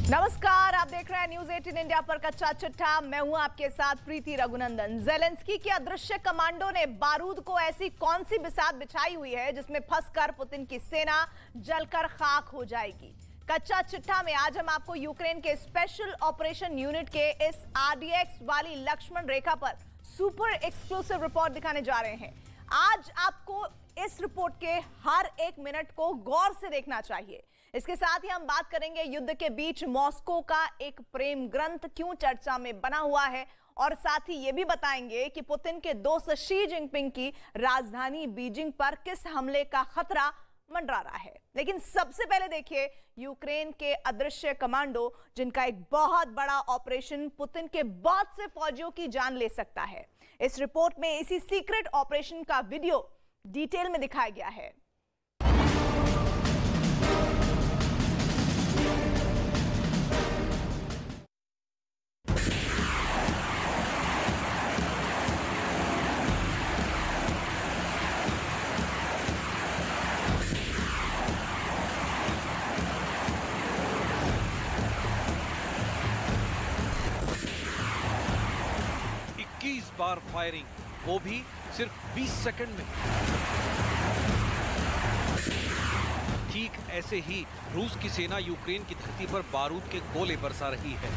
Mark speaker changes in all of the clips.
Speaker 1: नमस्कार, आप देख रहे हैं न्यूज 18 इंडिया पर कच्चा चिट्ठा। मैं हूं आपके साथ प्रीति रघुनंदन। जेलेंस्की के अदृश्य कमांडो ने बारूद को ऐसी कौन सी बिसात बिछाई हुई है जिसमें फंसकर पुतिन की सेना जलकर खाक हो जाएगी। कच्चा चिट्ठा में आज हम आपको यूक्रेन के स्पेशल ऑपरेशन यूनिट के इस RDX वाली लक्ष्मण रेखा पर सुपर एक्सक्लूसिव रिपोर्ट दिखाने जा रहे हैं। आज आपको इस रिपोर्ट के हर एक मिनट को गौर से देखना चाहिए। इसके साथ ही हम बात करेंगे युद्ध के बीच मॉस्को का एक प्रेम ग्रंथ क्यों चर्चा में बना हुआ है, और साथ ही ये भी बताएंगे कि पुतिन के दोस्त शी जिनपिंग की राजधानी बीजिंग पर किस हमले का खतरा मंडरा रहा है। लेकिन सबसे पहले देखिए यूक्रेन के अदृश्य कमांडो, जिनका एक बहुत बड़ा ऑपरेशन पुतिन के बहुत से फौजियों की जान ले सकता है। इस रिपोर्ट में इसी सीक्रेट ऑपरेशन का वीडियो डिटेल में दिखाया गया है।
Speaker 2: बार फायरिंग, वो भी सिर्फ 20 सेकंड में। ठीक ऐसे ही रूस की सेना यूक्रेन की धरती पर बारूद के गोले बरसा रही है।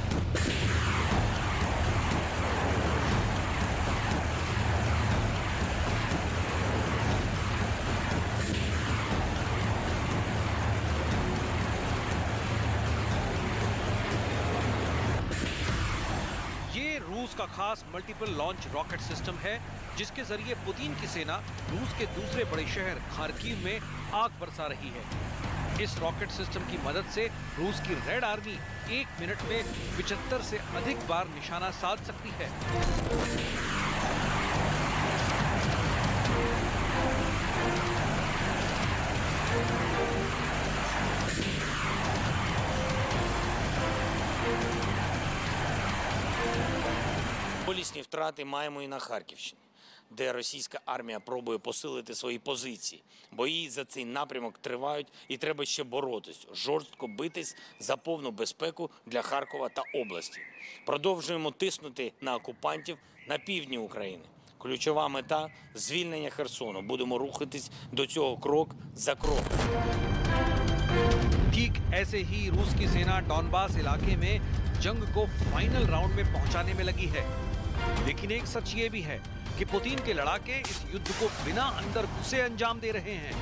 Speaker 2: रूस का खास मल्टीपल लॉन्च रॉकेट सिस्टम है, जिसके जरिए पुतिन की सेना रूस के दूसरे बड़े शहर खार्किव में आग बरसा रही है। इस रॉकेट सिस्टम की मदद से रूस की रेड आर्मी 1 मिनट में 75 से अधिक बार निशाना साध सकती है।
Speaker 3: Болісні втрати маємо і на Харківщині, де російська армія пробує посилити свої позиції. Бої за цей напрямок тривають і треба ще боротись, жорстко битись за повну безпеку для Харкова та області. Продовжуємо тиснути на окупантів на півдні України. Ключова мета – звільнення Херсону. Будемо рухатись до цього крок за кроком.
Speaker 2: ठीक ऐसे ही रूस की सेना डॉनबास इलाके में जंग को फाइनल राउंड में पहुंचाने में लगी है। लेकिन एक सच ये भी है कि पुतिन के लड़ाके इस युद्ध को बिना अंदर घुसे अंजाम दे रहे हैं।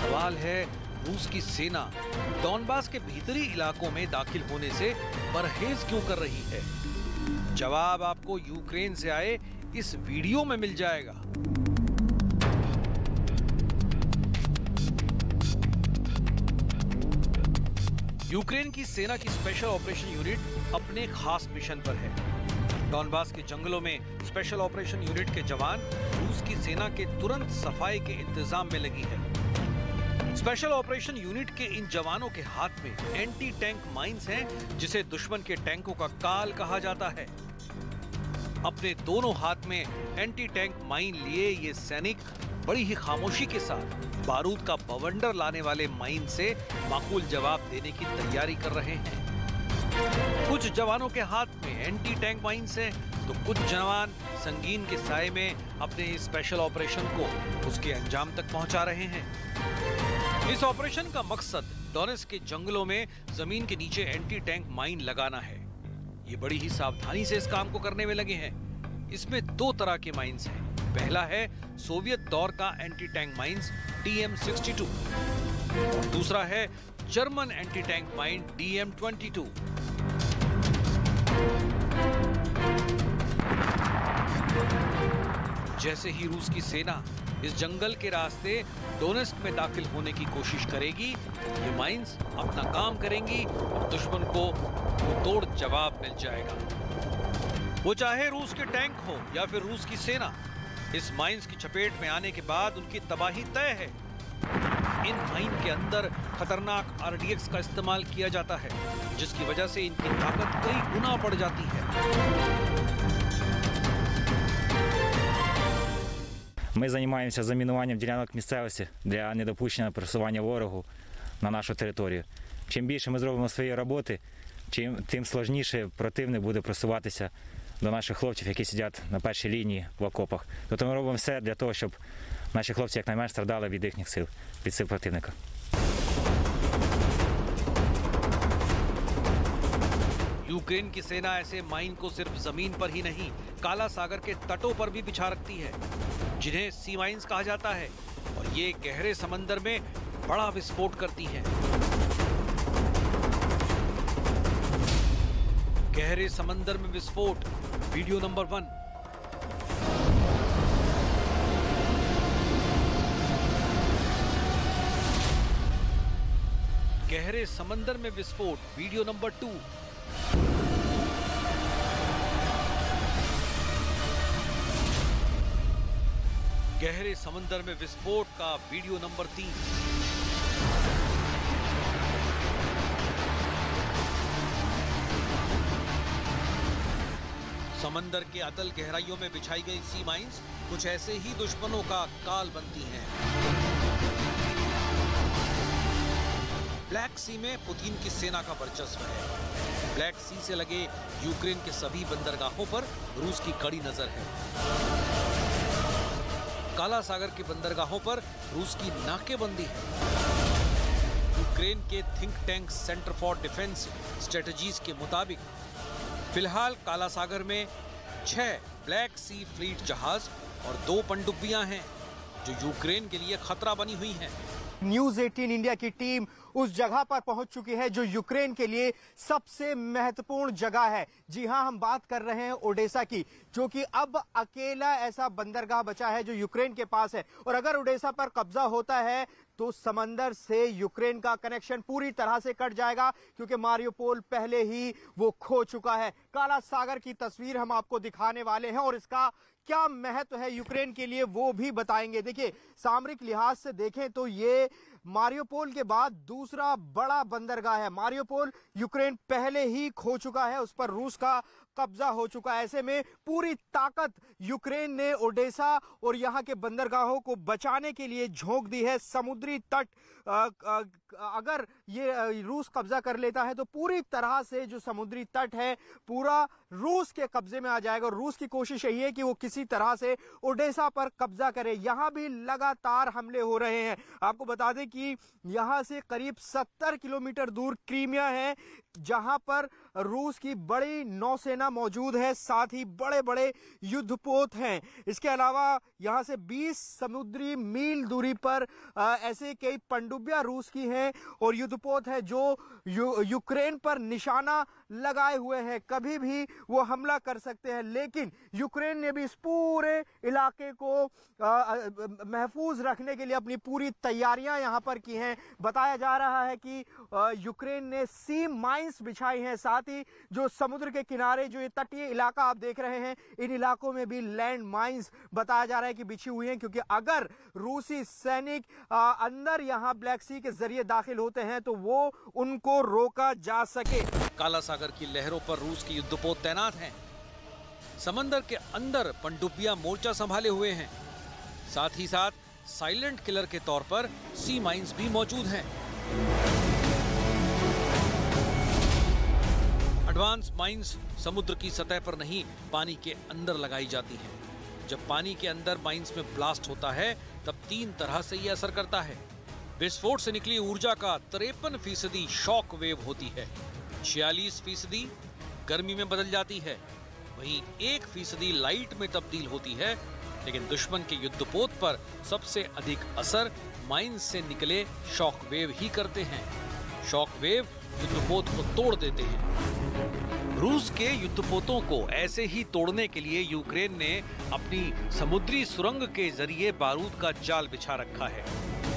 Speaker 2: सवाल है, रूस की सेना डॉनबास के भीतरी इलाकों में दाखिल होने से परहेज क्यों कर रही है? जवाब आपको यूक्रेन से आए इस वीडियो में मिल जाएगा। यूक्रेन की सेना की स्पेशल ऑपरेशन यूनिट अपने खास मिशन पर है। डॉनबास के जंगलों में स्पेशल ऑपरेशन यूनिट के जवान रूस की सेना के तुरंत सफाई के इंतजाम में लगी है। स्पेशल ऑपरेशन यूनिट के इन जवानों के हाथ में एंटी टैंक माइंस हैं, जिसे दुश्मन के टैंकों का काल कहा जाता है। अपने दोनों हाथ में एंटी टैंक माइन लिए ये सैनिक बड़ी ही खामोशी के साथ बारूद का बवंडर लाने वाले माइन से माकूल जवाब देने की तैयारी कर रहे हैं। कुछ जवानों के हाथ में एंटी टैंक माइन्स हैं, तो कुछ जवान संगीन के साए में अपने इस स्पेशल ऑपरेशन को उसके अंजाम तक पहुंचा रहे हैं। इस ऑपरेशन का मकसद डोनेट्स्क के जंगलों में जमीन के नीचे एंटी टैंक माइन लगाना है। ये बड़ी ही सावधानी से इस काम को करने में लगे हैं। इसमें 2 तरह के माइन्स हैं। पहला है सोवियत दौर का एंटी टैंक माइन्स TM62 और दूसरा है German anti tank mine DM22। जैसे ही रूस की सेना इस जंगल के रास्ते डोनेट्स्क में दाखिल होने की कोशिश करेगी, ये माइन्स अपना काम करेंगी और दुश्मन को तोड़ जवाब मिल जाएगा। वो चाहे रूस के टैंक हो या फिर रूस की सेना, इस माइंस की चपेट में आने के बाद उनकी तबाही तय है। इन माइन के अंदर खतरनाक RDX का इस्तेमाल किया जाता है, जिसकी वजह से इनकी ताकत कई गुना बढ़ जाती है।
Speaker 4: Ми займаємося замінуванням ділянок місцевості для недопущення просування ворогу на нашу територію. чим більше ми зробимо своєї роботи, тим складніше противник буде просуватися до наших хлопців, які сидять на першій лінії в окопах. Тобто ми робимо все для того, щоб наші хлопці якнайменше страждали від їхніх сил, від сил противника.
Speaker 2: यूक्रेन की सेना ऐसे माइन को सिर्फ जमीन पर ही नहीं, काला सागर के तटों पर भी बिछा रखती है, जिन्हें सी माइंस कहा जाता है, और ये गहरे समंदर में बड़ा विस्फोट करती हैं। गहरे समंदर में विस्फोट, वीडियो नंबर 1। गहरे समंदर में विस्फोट, वीडियो नंबर 2। गहरे समंदर में विस्फोट का वीडियो नंबर 3। समंदर के अतल गहराइयों में बिछाई गई सी माइंस कुछ ऐसे ही दुश्मनों का काल बनती हैं। ब्लैक सी में पुतिन की सेना का वर्चस्व है। ब्लैक सी से लगे यूक्रेन के सभी बंदरगाहों पर रूस की कड़ी नजर है। काला सागर के बंदरगाहों पर रूस की नाकेबंदी है। यूक्रेन के think tank centre for defence strategies के मुताबिक फिलहाल काला सागर में 6 ब्लैक सी फ्लीट जहाज और 2 पनडुब्बियां हैं जो यूक्रेन के लिए खतरा बनी हुई हैं।
Speaker 5: न्यूज़ 18 इंडिया की टीम उस जगह पर पहुंच चुकी है जो यूक्रेन के लिए सबसे महत्वपूर्ण जगह है। जी हां, हम बात कर रहे हैं ओडेसा की, जो कि अब अकेला ऐसा बंदरगाह बचा है जो यूक्रेन के पास है। और अगर ओडेसा पर कब्जा होता है तो समंदर से यूक्रेन का कनेक्शन पूरी तरह से कट जाएगा, क्योंकि मारियोपोल पहले ही वो खो चुका है। काला सागर की तस्वीर हम आपको दिखाने वाले हैं और इसका क्या महत्व है यूक्रेन के लिए वो भी बताएंगे। देखिए, सामरिक लिहाज से देखें तो ये मारियोपोल के बाद दूसरा बड़ा बंदरगाह है। मारियोपोल यूक्रेन पहले ही खो चुका है, उस पर रूस का कब्जा हो चुका है। ऐसे में पूरी ताकत यूक्रेन ने ओडेसा और यहाँ के बंदरगाहों को बचाने के लिए झोंक दी है। समुद्री तट अगर ये रूस कब्जा कर लेता है तो पूरी तरह से जो समुद्री तट है पूरा रूस के कब्जे में आ जाएगा। रूस की कोशिश यही है कि वो किसी तरह से ओडेसा पर कब्जा करे। यहाँ भी लगातार हमले हो रहे हैं। आपको बता दें कि यहाँ से करीब 70 किलोमीटर दूर क्रीमिया है, जहां पर रूस की बड़ी नौसेना मौजूद है, साथ ही बड़े बड़े युद्धपोत हैं। इसके अलावा यहां से 20 समुद्री मील दूरी पर ऐसे कई पनडुब्बियां रूस की हैं और युद्धपोत है जो यूक्रेन पर निशाना लगाए हुए हैं। कभी भी वो हमला कर सकते हैं, लेकिन यूक्रेन ने भी इस पूरे इलाके को महफूज रखने के लिए अपनी पूरी तैयारियां यहां पर की हैं। बताया जा रहा है कि यूक्रेन ने सी माइंस बिछाई हैं, साथ ही जो समुद्र के किनारे जो ये तटीय इलाका आप देख रहे हैं, इन इलाकों में भी लैंड माइंस बताया जा रहा है कि बिछी हुई हैं, क्योंकि अगर रूसी सैनिक अंदर यहां ब्लैक सी के जरिए दाखिल होते हैं तो वो उनको रोका जा सके।
Speaker 2: काला सागर की लहरों पर रूस के युद्धपोत तैनात हैं। समंदर के अंदर पनडुब्बियां मोर्चा संभाले हुए हैं। साथ ही साथ साइलेंट किलर के तौर पर सी माइंस भी मौजूद हैं। एडवांस माइंस समुद्र की सतह पर नहीं, पानी के अंदर लगाई जाती हैं। जब पानी के अंदर माइंस में ब्लास्ट होता है तब 3 तरह से यह असर करता है। विस्फोट से निकली ऊर्जा का 53% शॉक वेव होती है, 46% गर्मी में बदल जाती है, वहीं 1% लाइट में तब्दील होती है। लेकिन दुश्मन के युद्धपोत पर सबसे अधिक असर माइंस से निकले शॉक वेव ही करते हैं। शॉक वेव युद्धपोत को तोड़ देते हैं। रूस के युद्धपोतों को ऐसे ही तोड़ने के लिए यूक्रेन ने अपनी समुद्री सुरंग के जरिए बारूद का जाल बिछा रखा है,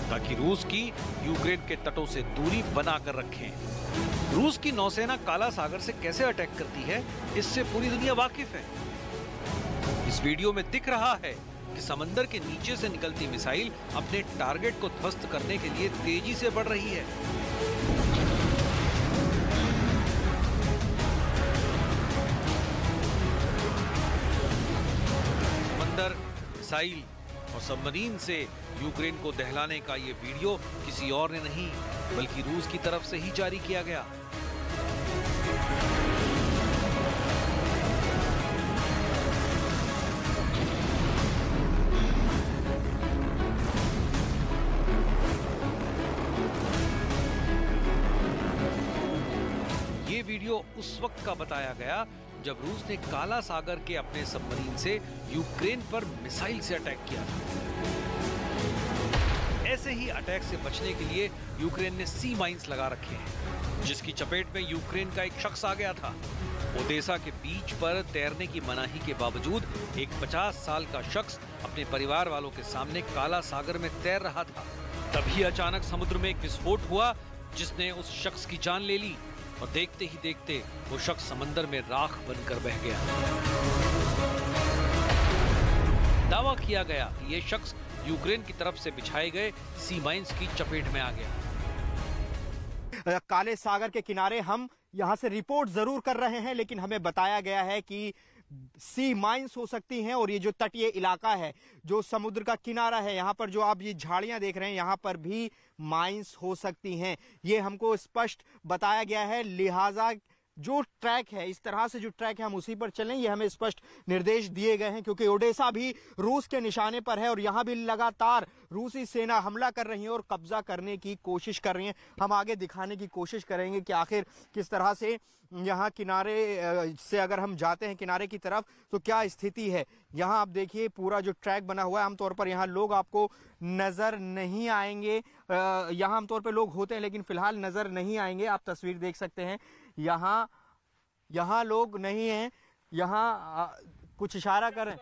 Speaker 2: ताकि रूस की यूक्रेन के तटों से दूरी बनाकर रखें। रूस की नौसेना काला सागर से कैसे अटैक करती है, इससे पूरी दुनिया वाकिफ है। इस वीडियो में दिख रहा है कि समंदर के नीचे से निकलती मिसाइल अपने टारगेट को ध्वस्त करने के लिए तेजी से बढ़ रही है। समंदर, मिसाइल और सबमरीन से यूक्रेन को दहलाने का ये वीडियो किसी और ने नहीं बल्कि रूस की तरफ से ही जारी किया गया। ये वीडियो उस वक्त का बताया गया जब रूस ने काला सागर के अपने सबमरीन से यूक्रेन पर मिसाइल से अटैक किया था। ऐसे ही अटैक से बचने के लिए यूक्रेन ने सी माइंस लगा रखे हैं, जिसकी चपेट में यूक्रेन का एक शख्स आ गया था। ओडेसा के बीच पर तैरने की मनाही के बावजूद एक 50 साल का शख्स अपने परिवार वालों के सामने काला सागर में तैर रहा था। तभी अचानक समुद्र में एक विस्फोट हुआ जिसने उस शख्स की जान ले ली और देखते ही देखते वो शख्स समंदर में राख बनकर बह गया। दावा किया गया कि ये शख्स यूक्रेन की तरफ से बिछाए गए सी माइंस की चपेट में आ गया।
Speaker 5: काले सागर के किनारे हम यहां से रिपोर्ट जरूर कर रहे हैं, लेकिन हमें बताया गया है कि सी माइंस हो सकती हैं और ये जो तटीय इलाका है, जो समुद्र का किनारा है, यहाँ पर जो आप ये झाड़ियां देख रहे हैं, यहाँ पर भी माइंस हो सकती हैं। ये हमको स्पष्ट बताया गया है, लिहाजा जो ट्रैक है, इस तरह से जो ट्रैक है हम उसी पर चलें, ये हमें स्पष्ट निर्देश दिए गए हैं, क्योंकि ओडेसा भी रूस के निशाने पर है और यहाँ भी लगातार रूसी सेना हमला कर रही है और कब्जा करने की कोशिश कर रही है। हम आगे दिखाने की कोशिश करेंगे कि आखिर किस तरह से यहाँ किनारे से अगर हम जाते हैं किनारे की तरफ तो क्या स्थिति है। यहाँ आप देखिए पूरा जो ट्रैक बना हुआ है, आमतौर पर यहाँ लोग आपको नजर नहीं आएंगे, यहाँ आमतौर पर लोग होते हैं लेकिन फिलहाल नजर नहीं आएंगे। आप तस्वीर देख सकते हैं, यहाँ लोग नहीं हैं। यहाँ कुछ इशारा कर रहे हैं,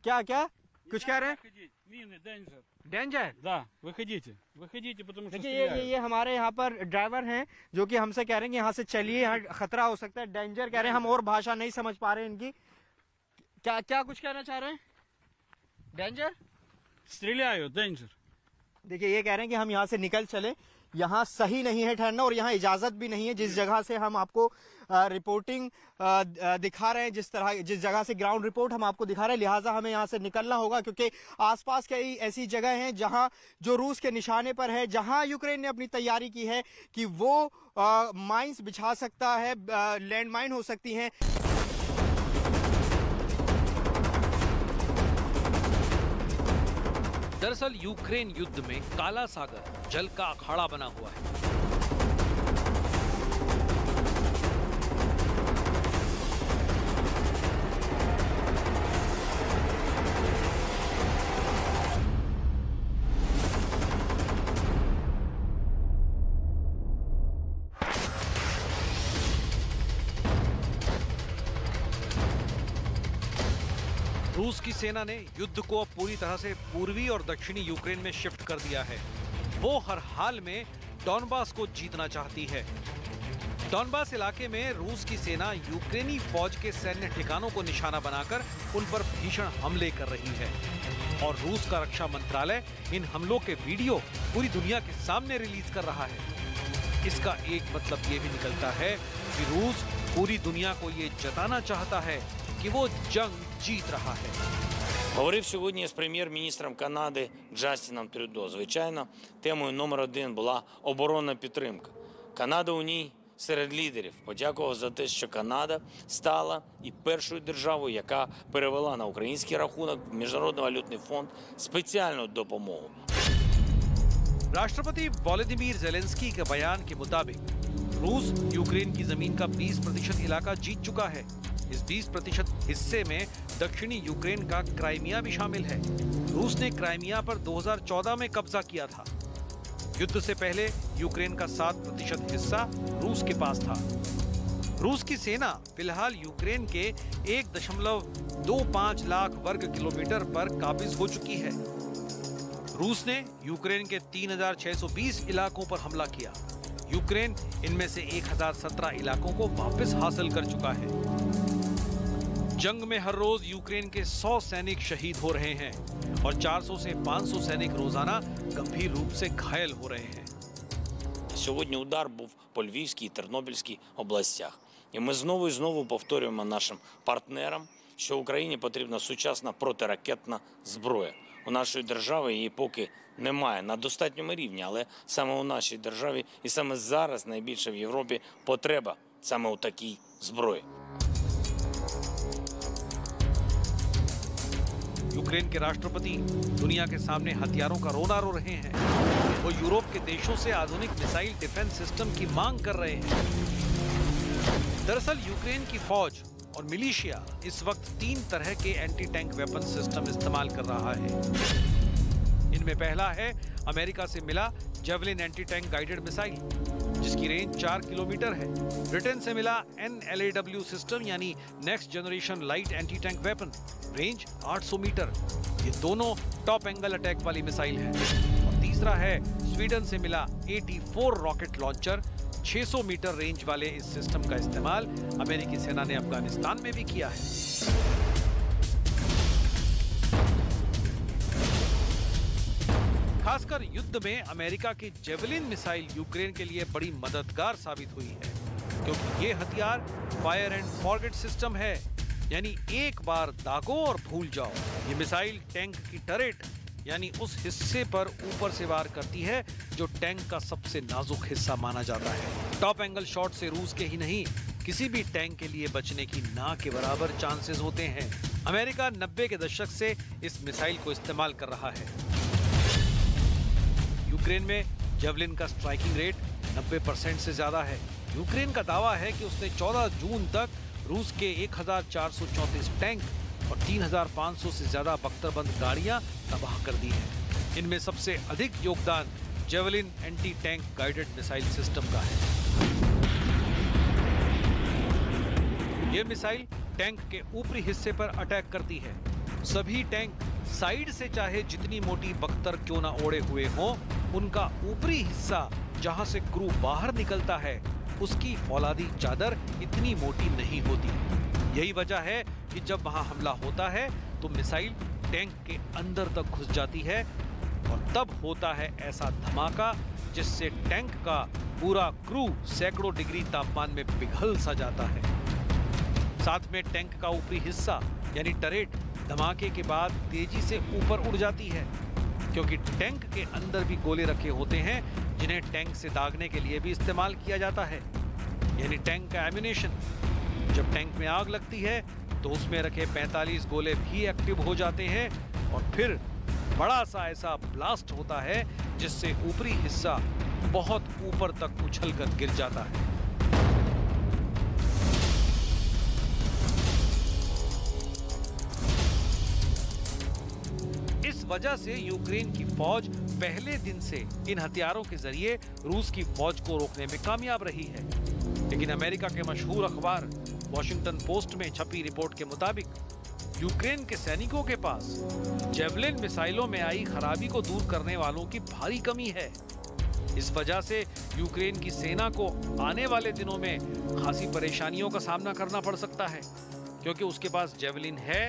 Speaker 5: क्या कुछ कह रहे हैं? डेंजर।
Speaker 6: Да, выходите, потому что
Speaker 5: देखिए ये हमारे यहाँ पर ड्राइवर हैं जो कि हमसे कह रहे हैं कि यहाँ से चलिए, यहाँ खतरा हो सकता है। डेंजर कह रहे हैं, हम और भाषा नहीं समझ पा रहे हैं इनकी। क्या कुछ कहना चाह रहे हैं? डेंजर।
Speaker 6: Стреляют, danger.
Speaker 5: देखिए ये कह रहे हैं कि हम यहाँ से निकल चले, यहाँ सही नहीं है ठहरना और यहाँ इजाजत भी नहीं है। जिस जगह से हम आपको रिपोर्टिंग दिखा रहे हैं, जिस जगह से ग्राउंड रिपोर्ट हम आपको दिखा रहे हैं, लिहाजा हमें यहाँ से निकलना होगा, क्योंकि आसपास कई ऐसी जगह हैं जहाँ जो रूस के निशाने पर है, जहाँ यूक्रेन ने अपनी तैयारी की है कि वो माइंस बिछा सकता है, लैंड माइन हो सकती हैं।
Speaker 2: दरअसल यूक्रेन युद्ध में काला सागर जल का अखाड़ा बना हुआ है। रूस की सेना ने युद्ध को अब पूरी तरह से पूर्वी और दक्षिणी यूक्रेन में शिफ्ट कर दिया है। वो हर हाल में डॉनबास को जीतना चाहती है। डॉनबास इलाके में रूस की सेना यूक्रेनी फौज के सैन्य ठिकानों को निशाना बनाकर उन पर भीषण हमले कर रही है और रूस का रक्षा मंत्रालय इन हमलों के वीडियो पूरी दुनिया के सामने रिलीज कर रहा है। इसका एक मतलब ये भी निकलता है कि रूस पूरी दुनिया को ये जताना चाहता है कि वो जंग जीत रहा है।
Speaker 3: Говорив сьогодні з прем'єр-міністром Канади Джастіном Трюдо. Звичайно, темою номер 1 була оборонна підтримка. Канада у ній серед лідерів. Подякував за те, що Канада стала і першою державою, яка перевела на український рахунок в Міжнародний валютний фонд спеціальну допомогу.
Speaker 2: राष्ट्रपति वोलोदिमीर ज़ेलेंस्की के बयान के मुताबिक रूस यूक्रेन की जमीन का 20% इलाका जीत चुका है। इस 20% हिस्से में दक्षिणी यूक्रेन का क्राइमिया भी शामिल है। रूस ने क्राइमिया पर 2014 में कब्जा किया था। युद्ध से पहले यूक्रेन का 7% हिस्सा रूस के पास था। रूस की सेना फिलहाल यूक्रेन के 1.25 लाख वर्ग किलोमीटर पर काबिज हो चुकी है। रूस ने यूक्रेन के 3620 इलाकों पर हमला किया। यूक्रेन इनमें से 1017 इलाकों को वापस हासिल कर चुका है। जंग में हर रोज यूक्रेन के 100 सैनिक शहीद हो रहे हैं और 400 से 500 सैनिक रोजाना गंभीर रूप से घायल हो रहे हैं।
Speaker 3: Сьогодні удар був по Львівській і Тернопільській областях. І ми знову і знову повторюємо нашим партнерам, що Україні потрібна сучасна протиракетна зброя. У нашої держави її поки немає на достатньому рівні, але саме у нашій державі і саме зараз найбільше в Європі потреба саме у такій зброї.
Speaker 2: यूक्रेन के राष्ट्रपति दुनिया के सामने हथियारों का रोना रो रहे हैं। वो यूरोप के देशों से आधुनिक मिसाइल डिफेंस सिस्टम की मांग कर रहे हैं। दरअसल यूक्रेन की फौज और मिलिशिया इस वक्त 3 तरह के एंटी टैंक वेपन सिस्टम इस्तेमाल कर रहा है। इनमें पहला है अमेरिका से मिला javelin anti tank guided missile, जिसकी रेंज 4 किलोमीटर है। ब्रिटेन से मिला NLAW सिस्टम यानी next generation light anti tank weapon, range 800 metre. ये दोनों टॉप एंगल अटैक वाली मिसाइल है। और तीसरा है स्वीडन से मिला AT4 rocket launcher. 600 metre range वाले इस सिस्टम का इस्तेमाल अमेरिकी सेना ने अफगानिस्तान में भी किया है। खासकर युद्ध में अमेरिका की जेवलिन मिसाइल यूक्रेन के लिए बड़ी मददगार साबित हुई है, क्योंकि ये हथियार फायर एंड फॉरगेट सिस्टम है, यानी एक बार दागो और भूल जाओ। ये मिसाइल टैंक की टरेट यानी उस हिस्से पर ऊपर से वार करती है जो टैंक का सबसे नाजुक हिस्सा माना जाता है। टॉप एंगल शॉट से रूस के ही नहीं, किसी भी टैंक के लिए बचने की ना के बराबर चांसेस होते हैं। अमेरिका 90 के दशक से इस मिसाइल को इस्तेमाल कर रहा है। यूक्रेन में जेवलिन का स्ट्राइकिंग रेट 90% से ज्यादा है। यूक्रेन का दावा है कि उसने 14 जून तक रूस के 1434 टैंक और 3500 से ज्यादा बख्तरबंद गाड़ियां तबाह कर दी हैं। इनमें सबसे अधिक योगदान javelin anti tank guided missile system का है। यह मिसाइल टैंक के ऊपरी हिस्से पर अटैक करती है। सभी टैंक साइड से चाहे जितनी मोटी बख्तर क्यों ना ओढ़े हुए हों, उनका ऊपरी हिस्सा जहां से क्रू बाहर निकलता है उसकी फौलादी चादर इतनी मोटी नहीं होती। यही वजह है कि जब वहां हमला होता है तो मिसाइल टैंक के अंदर तक घुस जाती है और तब होता है ऐसा धमाका जिससे टैंक का पूरा क्रू सैकड़ों डिग्री तापमान में पिघल सा जाता है। साथ में टैंक का ऊपरी हिस्सा यानी टरेट धमाके के बाद तेजी से ऊपर उड़ जाती है, क्योंकि टैंक के अंदर भी गोले रखे होते हैं जिन्हें टैंक से दागने के लिए भी इस्तेमाल किया जाता है, यानी टैंक का एम्यूनेशन। जब टैंक में आग लगती है तो उसमें रखे 45 गोले भी एक्टिव हो जाते हैं और फिर बड़ा सा ऐसा ब्लास्ट होता है जिससे ऊपरी हिस्सा बहुत ऊपर तक उछलकर गिर जाता है। इस वजह से यूक्रेन की फौज पहले दिन से इन हथियारों के जरिए रूस की फौज को रोकने में कामयाब रही है। लेकिन अमेरिका के मशहूर अखबार वॉशिंगटन पोस्ट में छपी रिपोर्ट के मुताबिक यूक्रेन के सैनिकों के पास जेवलिन मिसाइलों में आई खराबी को दूर करने वालों की भारी कमी है। इस वजह से यूक्रेन की सेना को आने वाले दिनों में खासी परेशानियों का सामना करना पड़ सकता है, क्योंकि उसके पास जेवलिन है,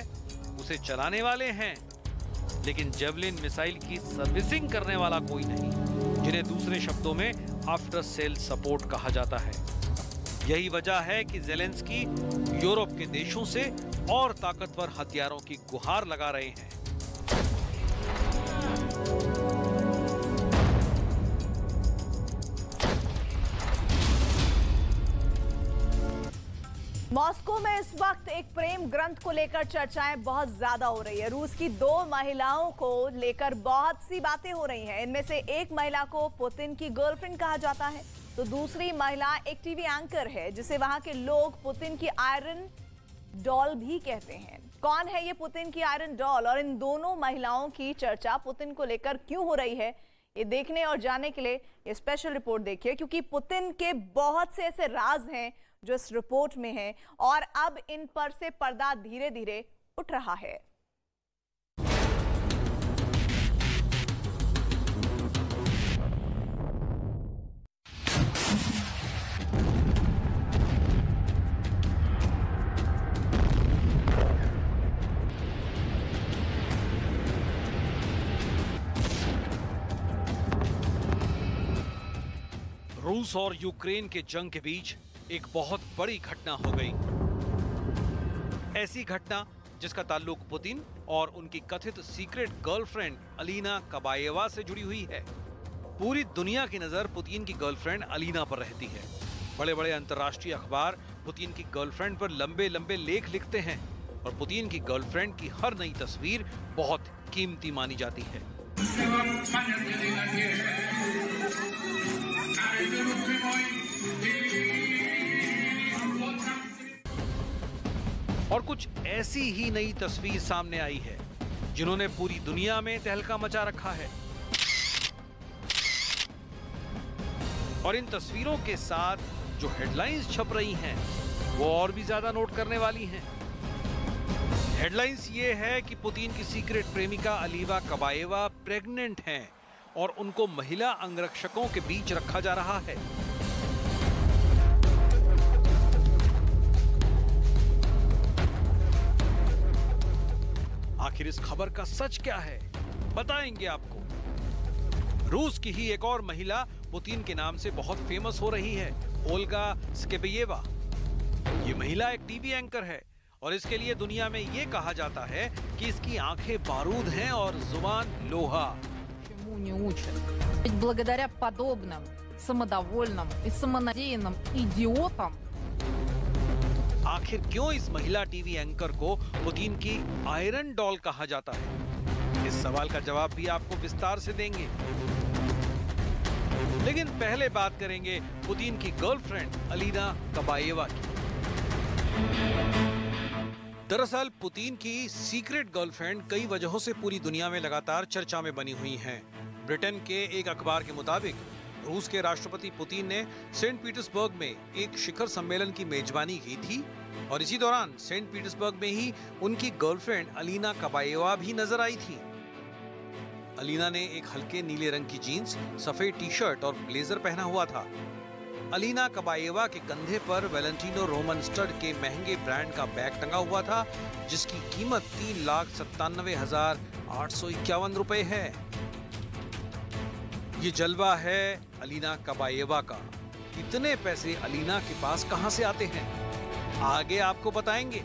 Speaker 2: उसे चलाने वाले हैं, लेकिन जेवलिन मिसाइल की सर्विसिंग करने वाला कोई नहीं, जिन्हें दूसरे शब्दों में आफ्टर सेल सपोर्ट कहा जाता है। यही वजह है कि ज़ेलेंस्की यूरोप के देशों से और ताकतवर हथियारों की गुहार लगा रहे हैं।
Speaker 1: मॉस्को में इस वक्त एक प्रेम ग्रंथ को लेकर चर्चाएं बहुत ज्यादा हो रही है। रूस की 2 महिलाओं को लेकर बहुत सी बातें हो रही हैं। इनमें से एक महिला को पुतिन की गर्लफ्रेंड कहा जाता है, तो दूसरी महिला एक टीवी एंकर है जिसे वहां के लोग पुतिन की आयरन डॉल भी कहते हैं। कौन है ये पुतिन की आयरन डॉल और इन दोनों महिलाओं की चर्चा पुतिन को लेकर क्यों हो रही है, ये देखने और जानने के लिए ये स्पेशल रिपोर्ट देखिए, क्योंकि पुतिन के बहुत से ऐसे राज हैं जो इस रिपोर्ट में है और अब इन पर से पर्दा धीरे धीरे उठ रहा है।
Speaker 2: रूस और यूक्रेन के जंग के बीच एक बहुत बड़ी घटना हो गई। ऐसी घटना जिसका ताल्लुक पुतिन और उनकी कथित सीक्रेट गर्लफ्रेंड अलीना कबाएवा से जुड़ी हुई है। पूरी दुनिया की नजर पुतिन की गर्लफ्रेंड अलीना पर रहती है। बड़े बड़े अंतर्राष्ट्रीय अखबार पुतिन की गर्लफ्रेंड पर लंबे लंबे लेख लिखते हैं और पुतिन की गर्लफ्रेंड की हर नई तस्वीर बहुत कीमती मानी जाती है। और कुछ ऐसी ही नई तस्वीर सामने आई है जिन्होंने पूरी दुनिया में तहलका मचा रखा है। और इन तस्वीरों के साथ जो हेडलाइंस छप रही हैं वो और भी ज्यादा नोट करने वाली हैं। हेडलाइंस ये है कि पुतिन की सीक्रेट प्रेमिका अलीना कबाएवा प्रेग्नेंट हैं और उनको महिला अंगरक्षकों के बीच रखा जा रहा है। आखिर इस खबर का सच क्या है, बताएंगे आपको। रूस की ही एक और महिला पुतिन के नाम से बहुत फेमस हो रही है, ओल्गा स्केबेयेवा। ये महिला एक टीवी एंकर है और इसके लिए दुनिया में ये कहा जाता है कि इसकी आंखें बारूद हैं और जुबान लोहा।
Speaker 7: Чему не учат? Ведь благодаря подобным самодовольным и самонадеянным идиотам
Speaker 2: आखिर क्यों इस महिला टीवी एंकर को पुतिन की आयरन डॉल कहा जाता है? इस सवाल का जवाब भी आपको विस्तार से देंगे। लेकिन पहले बात करेंगे पुतिन की गर्लफ्रेंड अलीना कबाएवा की। दरअसल पुतिन की सीक्रेट गर्लफ्रेंड कई वजहों से पूरी दुनिया में लगातार चर्चा में बनी हुई हैं। ब्रिटेन के एक अखबार के मुताबिक रूस के राष्ट्रपति पुतिन ने सेंट पीटर्सबर्ग में एक शिखर सम्मेलन की मेजबानी की थी और इसी दौरान सेंट पीटर्सबर्ग में ही उनकी गर्लफ्रेंड अलीना कबाएवा भी नजर आई थी। अलीना ने एक हल्के नीले रंग की जीन्स, सफेद टी शर्ट और ब्लेजर पहना हुआ था। अलीना कबाएवा के कंधे पर वैलेंटिनो रोमन स्टड के महंगे ब्रांड का बैग टंगा हुआ था जिसकी कीमत 3,97,851 रुपए है। ये जलवा है अलीना कबाएवा का। इतने पैसे अलीना के पास कहां से आते हैं, आगे आपको बताएंगे।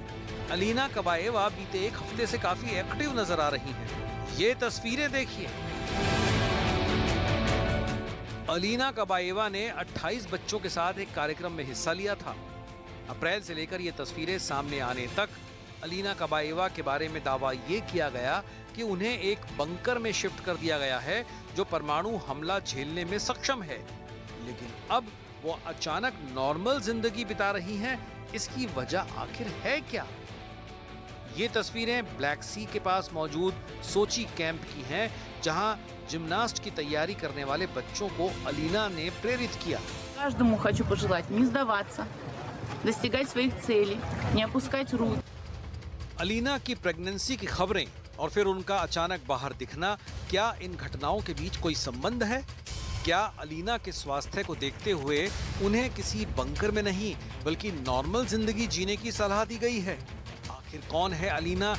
Speaker 2: अलीना कबाएवा बीते एक हफ्ते से काफी एक्टिव नजर आ रही हैं। ये तस्वीरें देखिए। अलीना कबाएवा ने 28 बच्चों के साथ एक कार्यक्रम में हिस्सा लिया था। अप्रैल से लेकर ये तस्वीरें सामने आने तक अलीना कबाएवा के बारे में दावा ये किया गया कि उन्हें एक बंकर में शिफ्ट कर दिया गया है जो परमाणु हमला झेलने में सक्षम है। लेकिन अब वो अचानक नॉर्मल जिंदगी बिता रही हैं। इसकी वजह आखिर है क्या? ये तस्वीरें ब्लैक सी के पास मौजूद सोची कैंप की हैं, जहां जिम्नास्ट की तैयारी करने वाले बच्चों को अलीना ने प्रेरित किया।
Speaker 8: Каждому хочу пожелать не сдаваться, достигать своих целей, не опускать руки.
Speaker 2: अलीना की प्रेगनेंसी की खबरें और फिर उनका अचानक बाहर दिखना, क्या इन घटनाओं के बीच कोई संबंध है? क्या अलीना के स्वास्थ्य को देखते हुए उन्हें किसी बंकर में नहीं बल्कि नॉर्मल जिंदगी जीने की सलाह दी गई है? आखिर कौन है अलीना?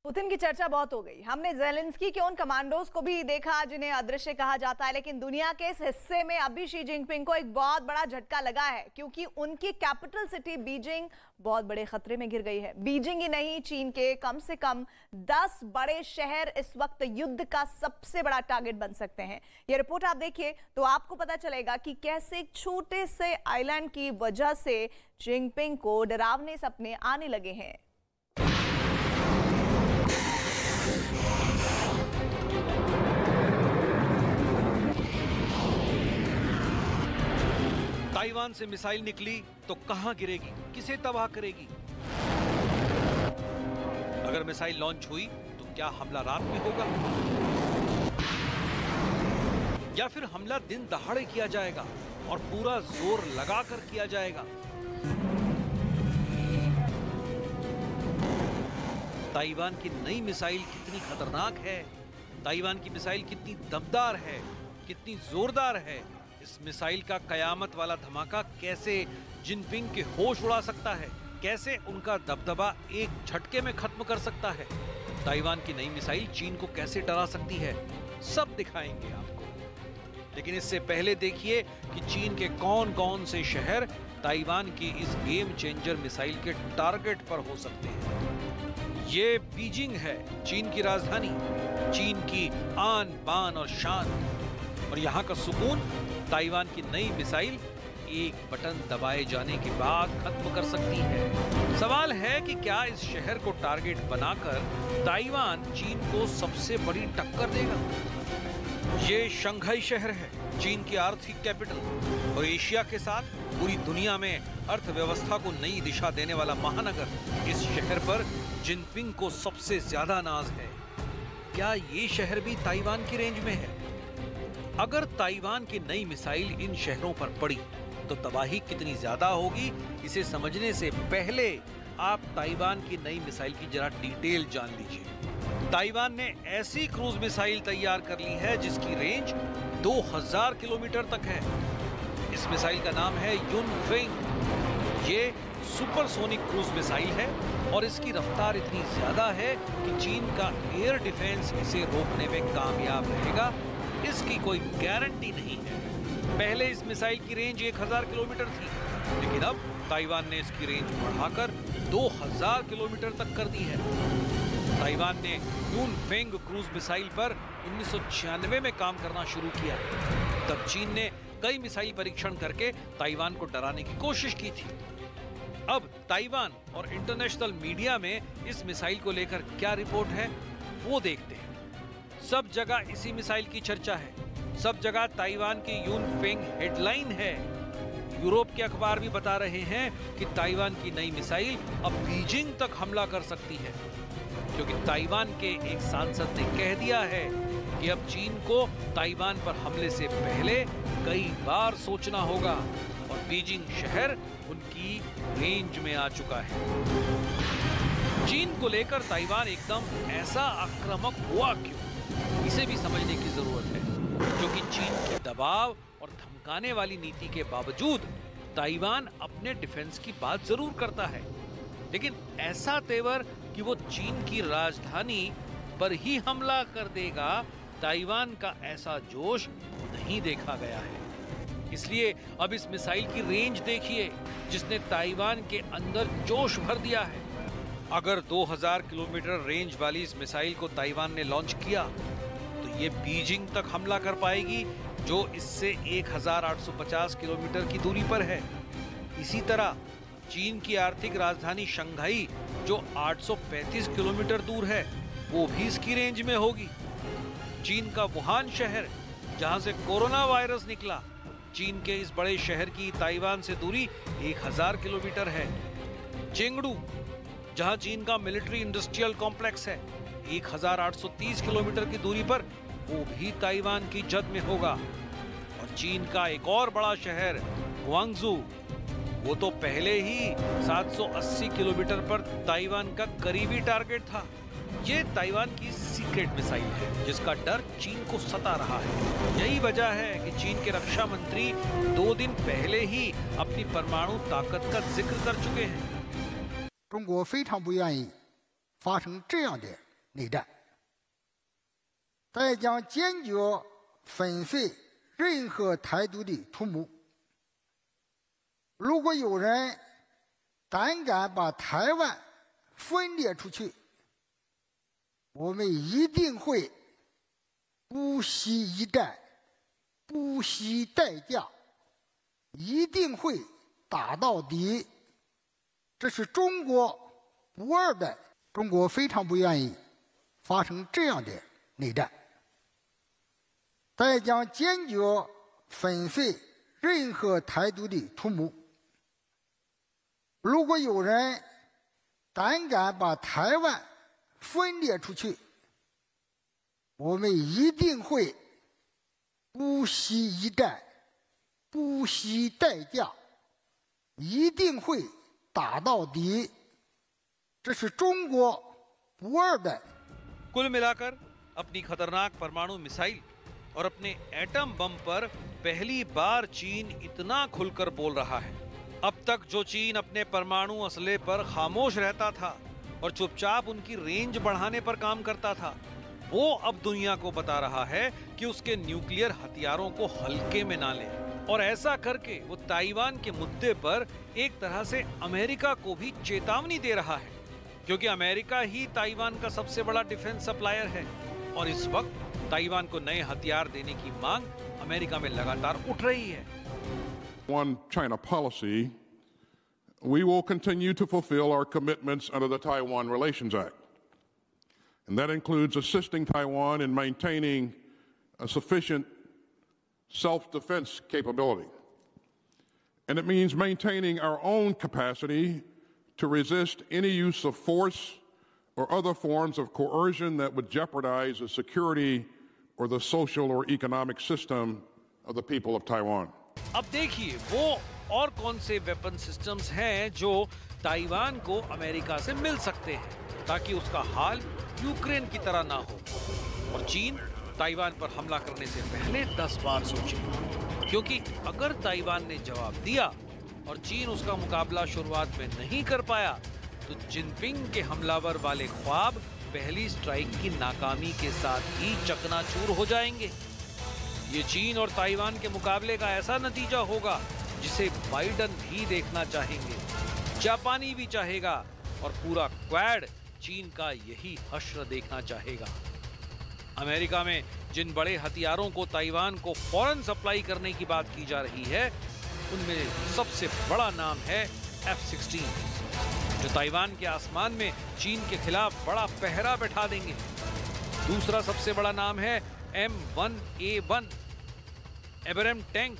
Speaker 1: पुतिन की चर्चा बहुत हो गई। हमने ज़ेलेंस्की के उन कमांडोज को भी देखा जिन्हें अदृश्य कहा जाता है, लेकिन दुनिया के इस हिस्से में अभी शी जिनपिंग को एक बहुत बड़ा झटका लगा है क्योंकि उनकी कैपिटल सिटी बीजिंग बहुत बड़े खतरे में गिर गई है। बीजिंग ही नहीं, चीन के कम से कम 10 बड़े शहर इस वक्त युद्ध का सबसे बड़ा टारगेट बन सकते हैं। ये रिपोर्ट आप देखिए तो आपको पता चलेगा कि कैसे एक छोटे से आइलैंड की वजह से जिनपिंग को डरावने सपने आने लगे हैं।
Speaker 2: ताइवान से मिसाइल निकली तो कहां गिरेगी, किसे तबाह करेगी? अगर मिसाइल लॉन्च हुई तो क्या हमला रात में होगा या फिर हमला दिन दहाड़े किया जाएगा और पूरा जोर लगाकर किया जाएगा? ताइवान की नई मिसाइल कितनी खतरनाक है, ताइवान की मिसाइल कितनी दमदार है, कितनी जोरदार है। इस मिसाइल का कयामत वाला धमाका कैसे जिनपिंग के होश उड़ा सकता है, कैसे उनका दबदबा एक झटके में खत्म कर सकता है। ताइवान की नई मिसाइल चीन को कैसे डरा सकती है, सब दिखाएंगे आपको। लेकिन इससे पहले देखिए कि चीन के कौन कौन से शहर ताइवान की इस गेम चेंजर मिसाइल के टारगेट पर हो सकते हैं। ये बीजिंग है, चीन की राजधानी, चीन की आन बान और शान, और यहाँ का सुकून ताइवान की नई मिसाइल एक बटन दबाए जाने के बाद खत्म कर सकती है। सवाल है कि क्या इस शहर को टारगेट बनाकर ताइवान चीन को सबसे बड़ी टक्कर देगा? ये शंघाई शहर है, चीन की आर्थिक कैपिटल और एशिया के साथ पूरी दुनिया में अर्थव्यवस्था को नई दिशा देने वाला महानगर। इस शहर पर जिनपिंग को सबसे ज्यादा नाज है। क्या ये शहर भी ताइवान की रेंज में है? अगर ताइवान की नई मिसाइल इन शहरों पर पड़ी तो तबाही कितनी ज्यादा होगी, इसे समझने से पहले आप ताइवान की नई मिसाइल की जरा डिटेल जान लीजिए। ताइवान ने ऐसी क्रूज मिसाइल तैयार कर ली है जिसकी रेंज 2000 किलोमीटर तक है। इस मिसाइल का नाम है युनफेंग। ये सुपरसोनिक क्रूज मिसाइल है और इसकी रफ्तार इतनी ज्यादा है कि चीन का एयर डिफेंस इसे रोकने में कामयाब रहेगा, इसकी कोई गारंटी नहीं है। पहले इस मिसाइल की रेंज 1000 किलोमीटर थी, लेकिन अब ताइवान ने इसकी रेंज बढ़ाकर 2000 किलोमीटर तक कर दी है। ताइवान ने युनफेंग क्रूज मिसाइल पर 1996 में काम करना शुरू किया। तब चीन ने कई मिसाइल परीक्षण करके ताइवान को डराने की कोशिश की थी। अब ताइवान और इंटरनेशनल मीडिया में इस मिसाइल को लेकर क्या रिपोर्ट है वो देखते हैं। सब जगह इसी मिसाइल की चर्चा है, सब जगह ताइवान की युनफेंग हेडलाइन है। यूरोप के अखबार भी बता रहे हैं कि ताइवान की नई मिसाइल अब बीजिंग तक हमला कर सकती है, क्योंकि ताइवान के एक सांसद ने कह दिया है कि अब चीन को ताइवान पर हमले से पहले कई बार सोचना होगा और बीजिंग शहर उनकी रेंज में आ चुका है। चीन को लेकर ताइवान एकदम ऐसा आक्रामक हुआ क्यों, इसे भी समझने की जरूरत है, क्योंकि चीन की दबाव और धमकाने वाली नीति के बावजूद ताइवान अपने डिफेंस की बात जरूर करता है, लेकिन ऐसा तेवर कि वो चीन की राजधानी पर ही हमला कर देगा, ताइवान का ऐसा जोश नहीं देखा गया है। इसलिए अब इस मिसाइल की रेंज देखिए, जिसने ताइवान के अंदर जोश भर दिया है। अगर 2000 किलोमीटर रेंज वाली इस मिसाइल को ताइवान ने लॉन्च किया तो ये बीजिंग तक हमला कर पाएगी, जो इससे 1850 किलोमीटर की दूरी पर है। इसी तरह चीन की आर्थिक राजधानी शंघाई, जो 835 किलोमीटर दूर है, वो भी इसकी रेंज में होगी। चीन का वुहान शहर, जहां से कोरोना वायरस निकला, चीन के इस बड़े शहर की ताइवान से दूरी 1000 किलोमीटर है। चेंगडू, जहां चीन का मिलिट्री इंडस्ट्रियल कॉम्प्लेक्स है, 1830 किलोमीटर की दूरी पर वो भी ताइवान की जद में होगा। और चीन का एक और बड़ा शहर ग्वांगझू, वो तो पहले ही 780 किलोमीटर पर ताइवान का करीबी टारगेट था। ये ताइवान की सीक्रेट मिसाइल है, जिसका डर चीन को सता रहा है। यही वजह है कि चीन के रक्षा मंत्री 2 दिन पहले ही अपनी परमाणु ताकत का जिक्र कर चुके हैं।
Speaker 9: 中国非常不愿意发生这样的内战，他也将坚决粉碎任何台独的图谋。如果有人胆敢把台湾分裂出去，我们一定会不惜一战，不惜代价，一定会打到底。这是中国不二的，中国非常不愿意发生这样的内战，他也将坚决粉碎任何台独的图谋。如果有人胆敢把台湾分裂出去，我们一定会不惜一战，不惜代价，一定会打到底。这是中国不二的。
Speaker 2: कुल मिलाकर अपनी खतरनाक परमाणु मिसाइल और अपने एटम बम पर पहली बार चीन इतना खुलकर बोल रहा है। अब तक जो चीन अपने परमाणु असले पर खामोश रहता था और चुपचाप उनकी रेंज बढ़ाने पर काम करता था, वो अब दुनिया को बता रहा है कि उसके न्यूक्लियर हथियारों को हल्के में ना ले, और ऐसा करके वो ताइवान के मुद्दे पर एक तरह से अमेरिका को भी चेतावनी दे रहा है, क्योंकि अमेरिका ही ताइवान का सबसे बड़ा डिफेंस सप्लायर है और इस वक्त ताइवान को नए हथियार देने की मांग अमेरिका में लगातार उठ रही है।
Speaker 10: One China policy, we will continue to fulfill our commitments under the Taiwan Relations Act. And that includes assisting Taiwan in maintaining a sufficient self-defense capability. And it means maintaining our own capacity to resist any use of force or other forms of coercion that would jeopardize the security or the social or economic system of the people of Taiwan.
Speaker 2: अब देखिए वो और कौन से weapon systems हैं जो Taiwan को America से मिल सकते हैं ताकि उसका हाल यूक्रेन की तरह ना हो और चीन ताइवान पर हमला करने से पहले 10 बार सोचे, क्योंकि अगर ताइवान ने जवाब दिया और चीन उसका मुकाबला शुरुआत में नहीं कर पाया तो जिनपिंग के हमलावर वाले ख्वाब पहली स्ट्राइक की नाकामी के साथ ही चकनाचूर हो जाएंगे। ये चीन और ताइवान के मुकाबले का ऐसा नतीजा होगा जिसे बाइडन भी देखना चाहेंगे, जापानी भी चाहेगा और पूरा क्वाड चीन का यही हश्र देखना चाहेगा। अमेरिका में जिन बड़े हथियारों को ताइवान को फौरन सप्लाई करने की बात की जा रही है उनमें सबसे बड़ा नाम है F-16, जो ताइवान के आसमान में चीन के खिलाफ बड़ा पहरा बैठा देंगे। दूसरा सबसे बड़ा नाम है M1A1 एब्राम टैंक,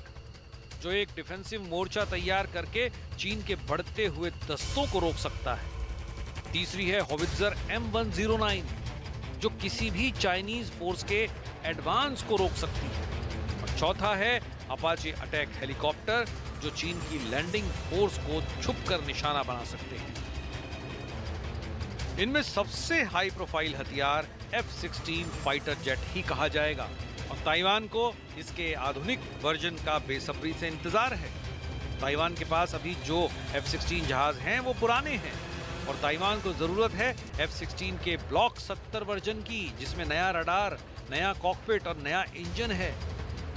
Speaker 2: जो एक डिफेंसिव मोर्चा तैयार करके चीन के बढ़ते हुए दस्तों को रोक सकता है। तीसरी है होवित्जर M109, जो किसी भी चाइनीज फोर्स के एडवांस को रोक सकती है। और चौथा है अपाचे अटैक हेलीकॉप्टर, जो चीन की लैंडिंग फोर्स को छुपकर निशाना बना सकते हैं। इनमें सबसे हाई प्रोफाइल हथियार F-16 फाइटर जेट ही कहा जाएगा और ताइवान को इसके आधुनिक वर्जन का बेसब्री से इंतजार है। ताइवान के पास अभी जो F-16 जहाज हैं वो पुराने हैं और ताइवान को जरूरत है F-16 के ब्लॉक 70 वर्जन की, जिसमें नया रडार, नया कॉकपिट और नया इंजन है,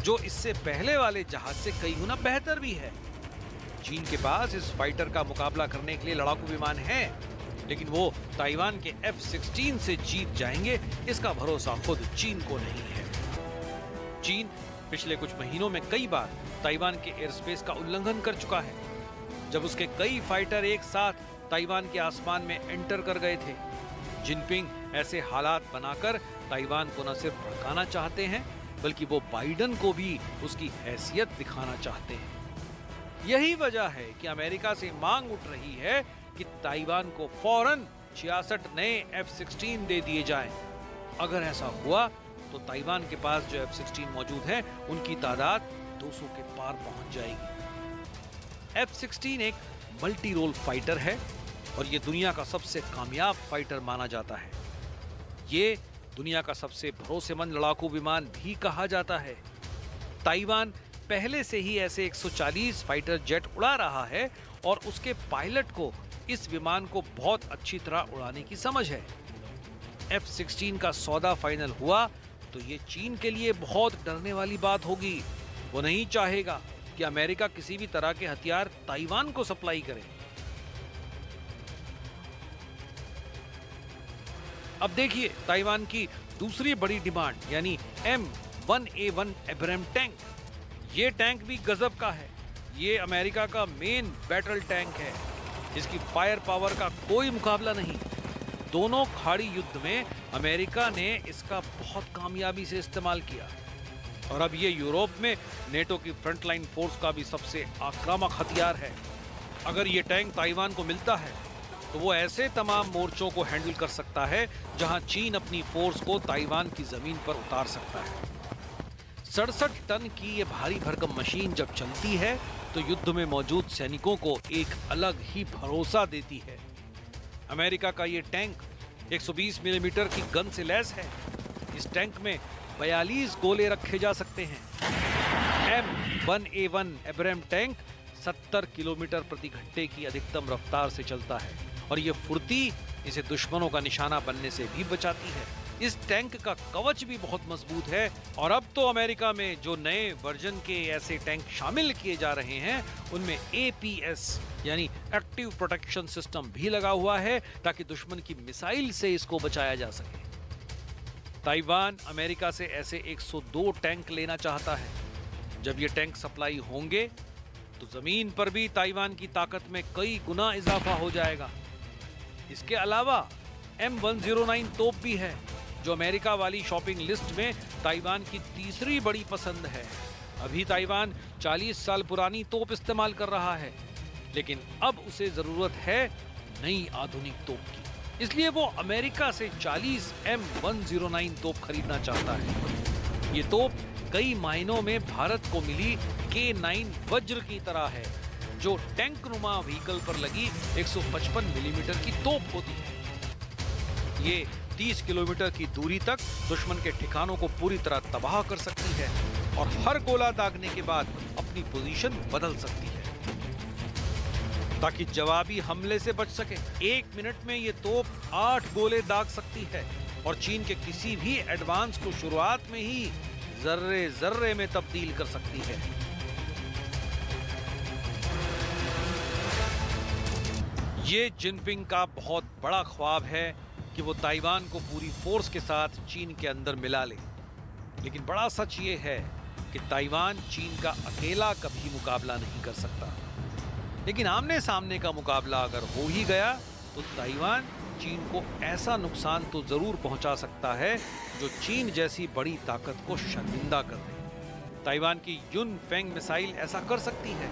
Speaker 2: जो इससे पहले वाले जहाज से कई गुना बेहतर भी है। चीन के पास इस फाइटर का मुकाबला करने के लिए लड़ाकू विमान हैं, लेकिन वो ताइवान के F-16 से जीत जाएंगे इसका भरोसा खुद चीन को नहीं है। चीन पिछले कुछ महीनों में कई बार ताइवान के एयर स्पेस का उल्लंघन कर चुका है, जब उसके कई फाइटर एक साथ ताइवान के आसमान में एंटर कर गए थे। जिनपिंग ऐसे हालात बनाकर ताइवान को न सिर्फ भड़काना चाहते हैं बल्कि वो बाइडन को भी उसकी हैसियत दिखाना चाहते हैं। यही वजह है कि अमेरिका से मांग उठ रही है कि ताइवान को फौरन 66 नए F-16 दे दिए जाएं। अगर ऐसा हुआ तो ताइवान के पास जो F-16 मौजूद हैं उनकी तादाद 200 के पार पहुंच जाएगी। F-16 एक मल्टी रोल फाइटर है और ये दुनिया का सबसे कामयाब फाइटर माना जाता है। ये दुनिया का सबसे भरोसेमंद लड़ाकू विमान भी कहा जाता है। ताइवान पहले से ही ऐसे 140 फाइटर जेट उड़ा रहा है और उसके पायलट को इस विमान को बहुत अच्छी तरह उड़ाने की समझ है। F-16 का सौदा फाइनल हुआ तो ये चीन के लिए बहुत डरने वाली बात होगी। वो नहीं चाहेगा कि अमेरिका किसी भी तरह के हथियार ताइवान को सप्लाई करे। अब देखिए ताइवान की दूसरी बड़ी डिमांड यानी M1A1 एब्राम टैंक। ये टैंक भी गजब का है। ये अमेरिका का मेन बैटल टैंक है। इसकी फायर पावर का कोई मुकाबला नहीं। दोनों खाड़ी युद्ध में अमेरिका ने इसका बहुत कामयाबी से इस्तेमाल किया और अब ये यूरोप में नेटो की फ्रंटलाइन फोर्स का भी सबसे आक्रामक हथियार है। अगर ये टैंक ताइवान को मिलता है तो वो ऐसे तमाम मोर्चों को हैंडल कर सकता है जहां चीन अपनी फोर्स को ताइवान की जमीन पर उतार सकता है। 67 टन की ये भारी भरकम मशीन जब चलती है तो युद्ध में मौजूद सैनिकों को एक अलग ही भरोसा देती है। अमेरिका का ये टैंक 120 मिलीमीटर की गन से लैस है। इस टैंक में 42 गोले रखे जा सकते हैं। M1A1 एब्राम टैंक 70 किलोमीटर प्रति घंटे की अधिकतम रफ्तार से चलता है और ये फुर्ती इसे दुश्मनों का निशाना बनने से भी बचाती है। इस टैंक का कवच भी बहुत मजबूत है और अब तो अमेरिका में जो नए वर्जन के ऐसे टैंक शामिल किए जा रहे हैं उनमें APS यानी एक्टिव प्रोटेक्शन सिस्टम भी लगा हुआ है ताकि दुश्मन की मिसाइल से इसको बचाया जा सके। ताइवान अमेरिका से ऐसे 102 टैंक लेना चाहता है। जब ये टैंक सप्लाई होंगे तो जमीन पर भी ताइवान की ताकत में कई गुना इजाफा हो जाएगा। इसके अलावा M109 तोप भी है जो अमेरिका वाली शॉपिंग लिस्ट में ताइवान की तीसरी बड़ी पसंद है। अभी ताइवान 40 साल पुरानी तोप इस्तेमाल कर रहा है, लेकिन अब उसे जरूरत है नई आधुनिक तोप की, इसलिए वो अमेरिका से 40 M109 तोप खरीदना चाहता है। ये तोप कई मायनों में भारत को मिली K9 वज्र की तरह है, जो टैंक नुमा व्हीकल पर लगी 155 मिलीमीटर की तोप होती है। ये 30 किलोमीटर की दूरी तक दुश्मन के ठिकानों को पूरी तरह तबाह कर सकती है और हर गोला दागने के बाद अपनी पोजीशन बदल सकती है ताकि जवाबी हमले से बच सके। 1 मिनट में ये तोप 8 गोले दाग सकती है और चीन के किसी भी एडवांस को शुरुआत में ही जर्रे जर्रे में तब्दील कर सकती है। ये जिनपिंग का बहुत बड़ा ख्वाब है कि वो ताइवान को पूरी फोर्स के साथ चीन के अंदर मिला ले, लेकिन बड़ा सच ये है कि ताइवान चीन का अकेला कभी मुकाबला नहीं कर सकता। लेकिन आमने सामने का मुकाबला अगर हो ही गया तो ताइवान चीन को ऐसा नुकसान तो जरूर पहुंचा सकता है जो चीन जैसी बड़ी ताकत को शर्मिंदा कर दे। ताइवान की युन फेंग मिसाइल ऐसा कर सकती है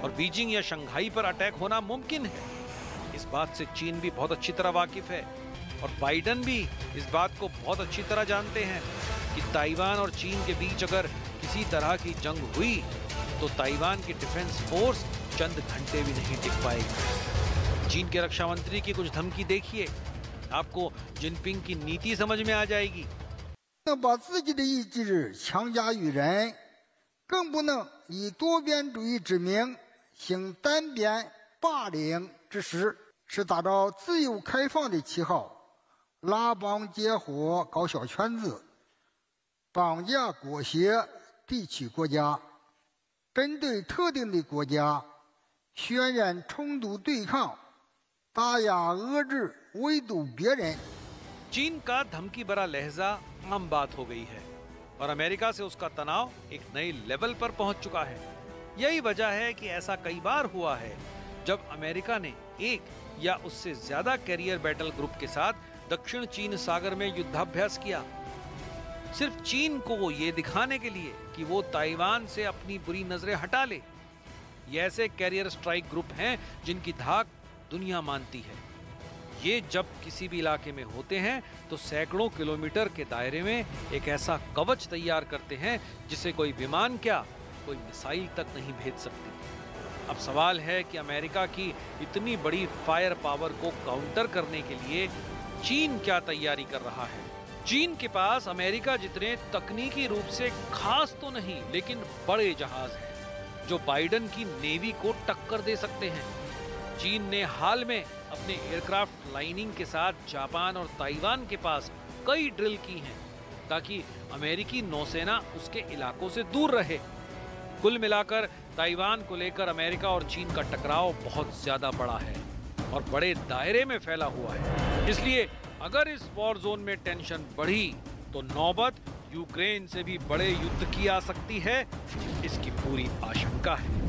Speaker 2: और बीजिंग या शंघाई पर अटैक होना मुमकिन है। इस बात से चीन भी बहुत अच्छी तरह वाकिफ है और बाइडन भी इस बात को बहुत अच्छी तरह जानते हैं कि ताइवान और चीन के बीच अगर किसी तरह की जंग हुई तो ताइवान की डिफेंस फोर्स चंद घंटे भी नहीं टिक पाएगी। चीन के रक्षा मंत्री की कुछ धमकी देखिए, आपको जिनपिंग की नीति समझ में आ जाएगी।
Speaker 9: 能把自己的意志强加于人，更不能以多边主义之名行单边霸凌之实，是打着自由开放的旗号，拉帮结伙搞小圈子，绑架裹挟地区国家，针对特定的国家渲染冲突对抗，打压遏制围堵别人。
Speaker 2: चीन का धमकी भरा लहजा आम बात हो गई है और अमेरिका से उसका तनाव एक नए लेवल पर पहुंच चुका है। यही वजह है कि ऐसा कई बार हुआ है जब अमेरिका ने एक या उससे ज्यादा कैरियर बैटल ग्रुप के साथ दक्षिण चीन सागर में युद्धाभ्यास किया, सिर्फ चीन को ये दिखाने के लिए कि वो ताइवान से अपनी बुरी नजरें हटा ले। ये ऐसे कैरियर स्ट्राइक ग्रुप हैं जिनकी धाक दुनिया मानती है। ये जब किसी भी इलाके में होते हैं तो सैकड़ों किलोमीटर के दायरे में एक ऐसा कवच तैयार करते हैं जिसे कोई विमान क्या कोई मिसाइल तक नहीं भेज सकती। अब सवाल है कि अमेरिका की इतनी बड़ी फायर पावर को काउंटर करने के लिए चीन क्या तैयारी कर रहा है। चीन के पास अमेरिका जितने तकनीकी रूप से खास तो नहीं लेकिन बड़े जहाज हैं जो बाइडन की नेवी को टक्कर दे सकते हैं। चीन ने हाल में अपने एयरक्राफ्ट लाइनिंग के साथ जापान और ताइवान के पास कई ड्रिल की हैं ताकि अमेरिकी नौसेना उसके इलाकों से दूर रहे। कुल मिलाकर ताइवान को लेकर अमेरिका और चीन का टकराव बहुत ज्यादा बड़ा है और बड़े दायरे में फैला हुआ है। इसलिए अगर इस वॉर जोन में टेंशन बढ़ी तो नौबत यूक्रेन से भी बड़े युद्ध की आ सकती है, इसकी पूरी आशंका है।